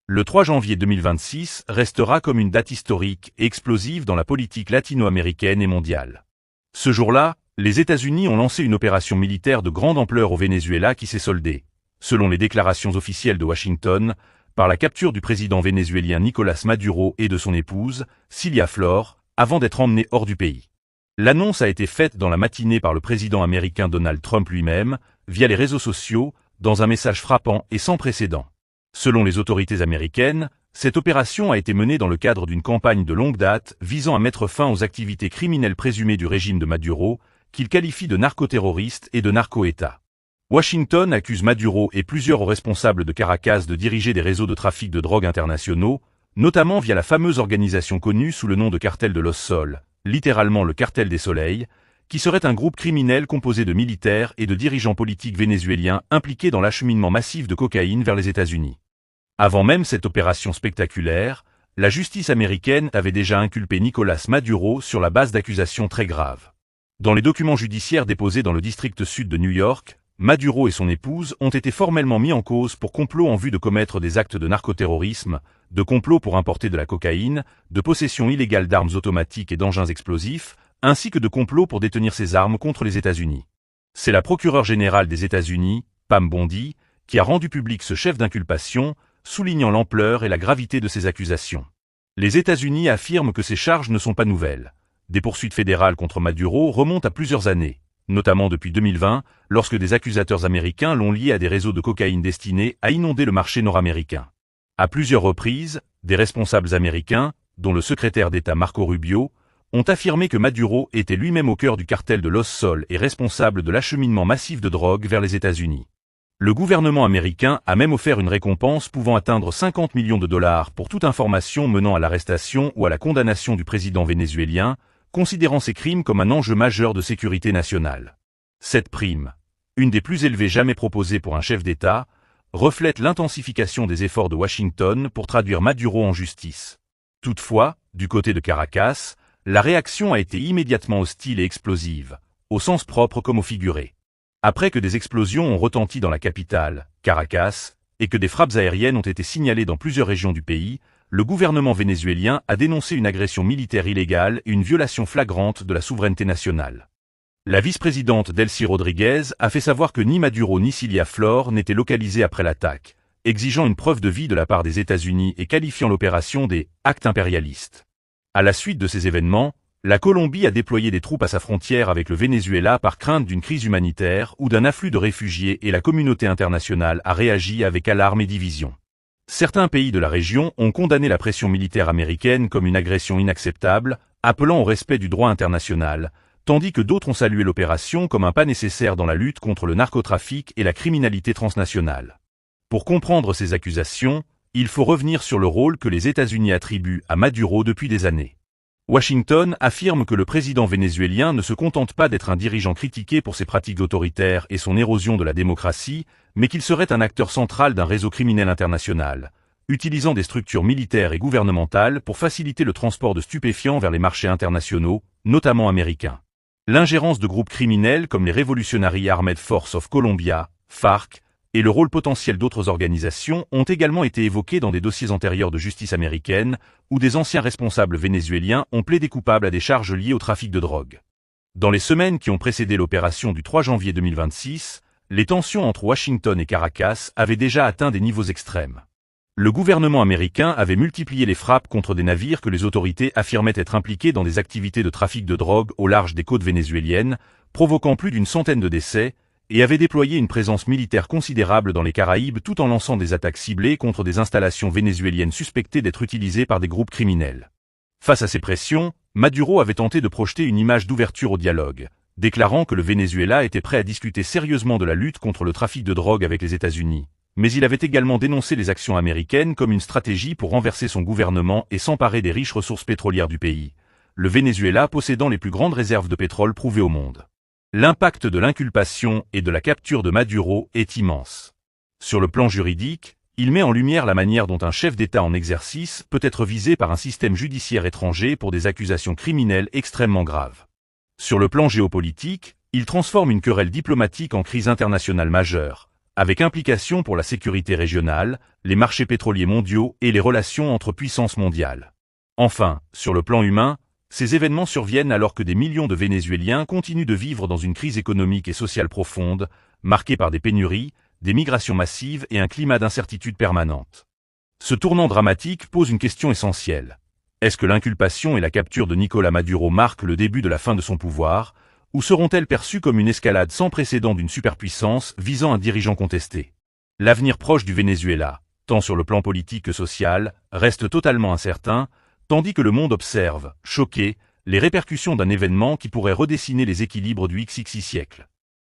Le 3 janvier 2026 restera comme une date historique et explosive dans la politique latino-américaine et mondiale. Ce jour-là, les États-Unis ont lancé une opération militaire de grande ampleur au Venezuela qui s'est soldée, selon les déclarations officielles de Washington, par la capture du président vénézuélien Nicolás Maduro et de son épouse, Cilia Flor, avant d'être emmenés hors du pays. L'annonce a été faite dans la matinée par le président américain Donald Trump lui-même, via les réseaux sociaux, dans un message frappant et sans précédent. Selon les autorités américaines, cette opération a été menée dans le cadre d'une campagne de longue date visant à mettre fin aux activités criminelles présumées du régime de Maduro, qu'il qualifie de narcoterroristes et de narco-État. Washington accuse Maduro et plusieurs responsables de Caracas de diriger des réseaux de trafic de drogue internationaux, notamment via la fameuse organisation connue sous le nom de Cartel de Los Sols, littéralement le Cartel des Soleils, qui serait un groupe criminel composé de militaires et de dirigeants politiques vénézuéliens impliqués dans l'acheminement massif de cocaïne vers les États-Unis. Avant même cette opération spectaculaire, la justice américaine avait déjà inculpé Nicolás Maduro sur la base d'accusations très graves. Dans les documents judiciaires déposés dans le district sud de New York, Maduro et son épouse ont été formellement mis en cause pour complot en vue de commettre des actes de narcoterrorisme, de complot pour importer de la cocaïne, de possession illégale d'armes automatiques et d'engins explosifs, ainsi que de complot pour détenir ces armes contre les États-Unis. C'est la procureure générale des États-Unis, Pam Bondi, qui a rendu public ce chef d'inculpation, soulignant l'ampleur et la gravité de ces accusations. Les États-Unis affirment que ces charges ne sont pas nouvelles. Des poursuites fédérales contre Maduro remontent à plusieurs années, notamment depuis 2020, lorsque des accusateurs américains l'ont lié à des réseaux de cocaïne destinés à inonder le marché nord-américain. À plusieurs reprises, des responsables américains, dont le secrétaire d'État Marco Rubio, ont affirmé que Maduro était lui-même au cœur du cartel de Los Sols et responsable de l'acheminement massif de drogue vers les États-Unis. Le gouvernement américain a même offert une récompense pouvant atteindre 50 millions de dollars pour toute information menant à l'arrestation ou à la condamnation du président vénézuélien, considérant ces crimes comme un enjeu majeur de sécurité nationale. Cette prime, une des plus élevées jamais proposées pour un chef d'État, reflète l'intensification des efforts de Washington pour traduire Maduro en justice. Toutefois, du côté de Caracas, la réaction a été immédiatement hostile et explosive, au sens propre comme au figuré. Après que des explosions ont retenti dans la capitale, Caracas, et que des frappes aériennes ont été signalées dans plusieurs régions du pays, le gouvernement vénézuélien a dénoncé une agression militaire illégale et une violation flagrante de la souveraineté nationale. La vice-présidente Delcy Rodriguez a fait savoir que ni Maduro ni Cilia Flor n'étaient localisés après l'attaque, exigeant une preuve de vie de la part des États-Unis et qualifiant l'opération des « actes impérialistes ». À la suite de ces événements, la Colombie a déployé des troupes à sa frontière avec le Venezuela par crainte d'une crise humanitaire ou d'un afflux de réfugiés et la communauté internationale a réagi avec alarme et division. Certains pays de la région ont condamné la pression militaire américaine comme une agression inacceptable, appelant au respect du droit international, tandis que d'autres ont salué l'opération comme un pas nécessaire dans la lutte contre le narcotrafic et la criminalité transnationale. Pour comprendre ces accusations, il faut revenir sur le rôle que les États-Unis attribuent à Maduro depuis des années. Washington affirme que le président vénézuélien ne se contente pas d'être un dirigeant critiqué pour ses pratiques autoritaires et son érosion de la démocratie, mais qu'il serait un acteur central d'un réseau criminel international, utilisant des structures militaires et gouvernementales pour faciliter le transport de stupéfiants vers les marchés internationaux, notamment américains. L'ingérence de groupes criminels comme les Revolutionary Armed Force of Colombia, FARC, et le rôle potentiel d'autres organisations ont également été évoqués dans des dossiers antérieurs de justice américaine, où des anciens responsables vénézuéliens ont plaidé coupables à des charges liées au trafic de drogue. Dans les semaines qui ont précédé l'opération du 3 janvier 2026, les tensions entre Washington et Caracas avaient déjà atteint des niveaux extrêmes. Le gouvernement américain avait multiplié les frappes contre des navires que les autorités affirmaient être impliqués dans des activités de trafic de drogue au large des côtes vénézuéliennes, provoquant plus d'une centaine de décès, et avait déployé une présence militaire considérable dans les Caraïbes tout en lançant des attaques ciblées contre des installations vénézuéliennes suspectées d'être utilisées par des groupes criminels. Face à ces pressions, Maduro avait tenté de projeter une image d'ouverture au dialogue, déclarant que le Venezuela était prêt à discuter sérieusement de la lutte contre le trafic de drogue avec les États-Unis. Mais il avait également dénoncé les actions américaines comme une stratégie pour renverser son gouvernement et s'emparer des riches ressources pétrolières du pays, le Venezuela possédant les plus grandes réserves de pétrole prouvées au monde. L'impact de l'inculpation et de la capture de Maduro est immense. Sur le plan juridique, il met en lumière la manière dont un chef d'État en exercice peut être visé par un système judiciaire étranger pour des accusations criminelles extrêmement graves. Sur le plan géopolitique, il transforme une querelle diplomatique en crise internationale majeure, avec implication pour la sécurité régionale, les marchés pétroliers mondiaux et les relations entre puissances mondiales. Enfin, sur le plan humain, ces événements surviennent alors que des millions de Vénézuéliens continuent de vivre dans une crise économique et sociale profonde, marquée par des pénuries, des migrations massives et un climat d'incertitude permanente. Ce tournant dramatique pose une question essentielle. Est-ce que l'inculpation et la capture de Nicolás Maduro marquent le début de la fin de son pouvoir, ou seront-elles perçues comme une escalade sans précédent d'une superpuissance visant un dirigeant contesté? L'avenir proche du Venezuela, tant sur le plan politique que social, reste totalement incertain, tandis que le monde observe, choqué, les répercussions d'un événement qui pourrait redessiner les équilibres du XXI siècle.